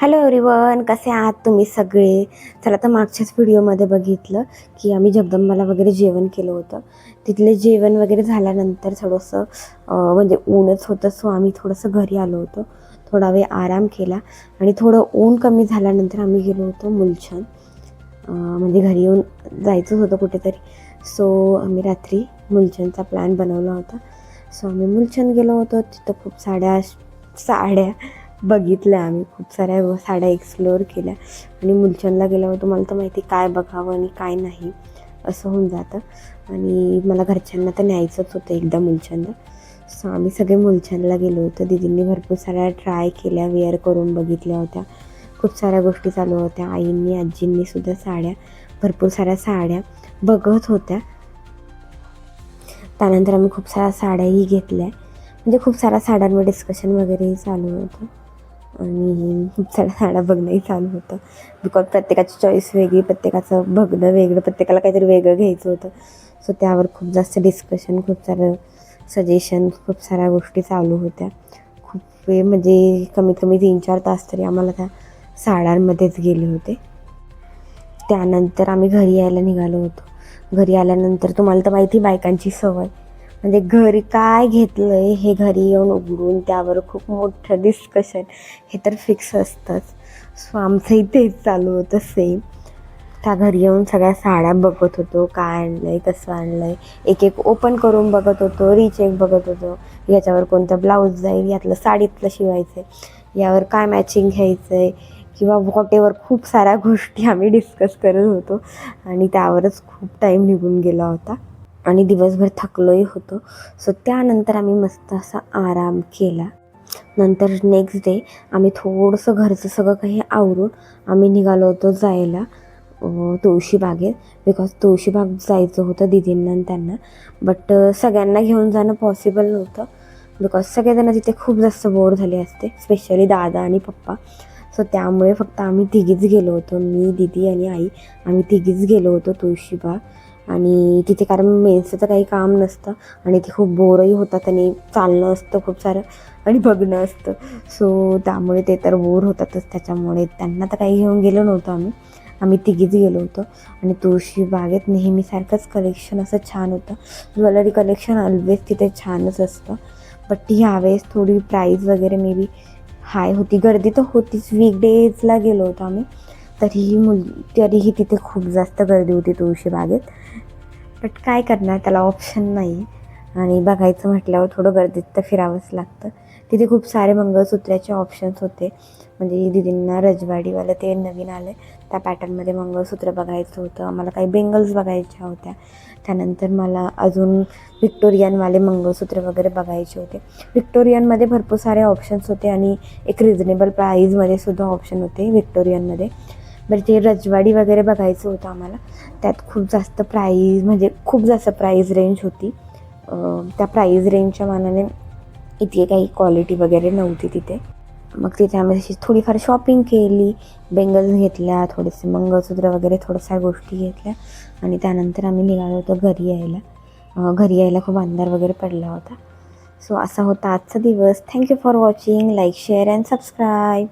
Hello everyone, कसे आहात तुम्ही सगळे? चला, तर मागच्याच व्हिडिओमध्ये बघितलं की आम्ही जगदंबाला वगैरे जेवण केलं होतं. तिथले जेवण वगैरे झाल्यानंतर थोडंसं म्हणजे ऊनच होतं, सो आम्ही थोडंसं घरी आलो होतो. थोडा वेळ आराम केला आणि थोडं ऊन कमी झाल्यानंतर आम्ही गेलो होतो मुलछन. म्हणजे घरी येऊन जायचंच होतं कुठेतरी, सो आम्ही रात्री मुलछनचा प्लॅन बनवला होता. सो आम्ही मुलछन गेलो होतो. तिथं खूप साड्या साड्या बघितल्या, आम्ही खूप साऱ्या साड्या एक्सप्लोअर केल्या आणि मुलचंदला गेल्यावर तुम्हाला तर माहिती काय बघावं आणि काय नाही असं होऊन जातं. आणि मला घरच्यांना तर न्यायचंच होतं एकदा मुलचंदला. सो आम्ही सगळे मुलचंदला गेलो होतो. दीदींनी भरपूर साऱ्या ट्राय केल्या, वेअर करून बघितल्या होत्या. खूप साऱ्या गोष्टी चालू होत्या. आईंनी आजींनीसुद्धा भरपूर साऱ्या साड्या बघत होत्या. त्यानंतर आम्ही खूप साऱ्या साड्याही घेतल्या. म्हणजे खूप साऱ्या साड्यांवर डिस्कशन वगैरेही चालू होतं आणि खूप साऱ्या साड्या बघणंही चालू होतं. बिकॉज प्रत्येकाची चॉईस वेगळी, प्रत्येकाचं बघणं वेगळं, प्रत्येकाला काहीतरी वेगळं घ्यायचं होतं. सो त्यावर खूप जास्त डिस्कशन, खूप सारं सजेशन, खूप साऱ्या गोष्टी चालू होत्या. खूप वेळ म्हणजे कमीत कमी 3-4 तास तरी आम्हाला त्या साड्यांमध्येच गेले होते. त्यानंतर आम्ही घरी यायला निघालो होतो. घरी आल्यानंतर तुम्हाला तर माहिती बायकांची सवय, म्हणजे घरी काय घेतलं आहे हे घरी येऊन उघडून त्यावर खूप मोठं डिस्कशन हे तर फिक्स असतंच. सो आमचंही तेच चालू होतं सेम. त्या घरी येऊन सगळ्या साड्या बघत होतो, काय आणलं आहे, कसं आणलं आहे, एक एक ओपन करून बघत होतो, रिचेक बघत होतो, याच्यावर कोणतं ब्लाऊज जाईल, यातलं साडीतलं शिवायचं आहे, यावर काय मॅचिंग घ्यायचं आहे किंवा व्हॉटेवर. खूप साऱ्या गोष्टी आम्ही डिस्कस करत होतो आणि त्यावरच खूप टाईम निघून गेला होता आणि दिवसभर थकलोही होतो. सो त्यानंतर आम्ही मस्त असा आराम केला. नंतर नेक्स्ट डे आम्ही थोडंसं घरचं सगळं काही आवरून आम्ही निघालो होतो जायला तुळशीबागेत. बिकॉज तुळशीबाग जायचं होतं दीदींना आणि त्यांना. बट सगळ्यांना घेऊन जाणं पॉसिबल नव्हतं, बिकॉज सगळेजण तिथे खूप जास्त बोर झाले असते, स्पेशली दादा आणि पप्पा. सो त्यामुळे फक्त आम्ही तिघीच गेलो होतो, मी, दीदी आणि आई. आम्ही तिघीच गेलो होतो तुळशीबाग. आणि तिथे कारण मेन्सचं तर काही काम नसतं आणि ते खूप बोरही होतात आणि चालणं असतं खूप सारं आणि बघणं असतं. सो त्यामुळे ते तर बोर होतातच, त्याच्यामुळे त्यांना तर काही घेऊन गेलो नव्हतो आम्ही तिघीच गेलो होतो. आणि तुळशीबागेत नेहमीसारखंच कलेक्शन असं छान होतं. ज्वेलरी कलेक्शन ऑलवेज तिथे छानच असतं. बट ह्यावेळेस थोडी प्राईज वगैरे मे बी हाय होती. गर्दी तर होतीच, वीकडेजला गेलो होतो आम्ही, तरीही तिथे खूप जास्त गर्दी होती तुळशीबागेत. बट काय करणार, त्याला ऑप्शन नाही आणि बघायचं म्हटल्यावर थोडं गर्दीत तर फिरावंच लागतं. तिथे खूप सारे मंगळसूत्राचे ऑप्शन्स होते. म्हणजे दीदींना रजवाडीवालं ते नवीन आलं त्या पॅटर्नमध्ये मंगळसूत्र बघायचं होतं. आम्हाला काही बेंगल्स बघायच्या होत्या. त्यानंतर मला अजून व्हिक्टोरियनवाले मंगळसूत्र वगैरे बघायचे होते. व्हिक्टोरियनमध्ये भरपूर सारे ऑप्शन्स होते आणि एक रिजनेबल प्राईजमध्ये सुद्धा ऑप्शन होते व्हिक्टोरियनमध्ये. बरं, ते रजवाडी वगैरे बघायचं होतं आम्हाला. त्यात खूप जास्त प्राईज, म्हणजे खूप जास्त प्राईज रेंज होती. त्या प्राईज रेंजच्या मानाने इतकी काही क्वालिटी वगैरे नव्हती तिथे. मग तिथे आम्ही तशी थोडीफार शॉपिंग केली, बेंगल्स घेतल्या, थोडेसे मंगळसूत्र वगैरे थोड्याशा गोष्टी घेतल्या आणि त्यानंतर आम्ही निघालो होतो घरी यायला. घरी यायला खूप अंधार वगैरे पडला होता. सो असा होता आजचा दिवस. Thank you for watching. Like, share and subscribe.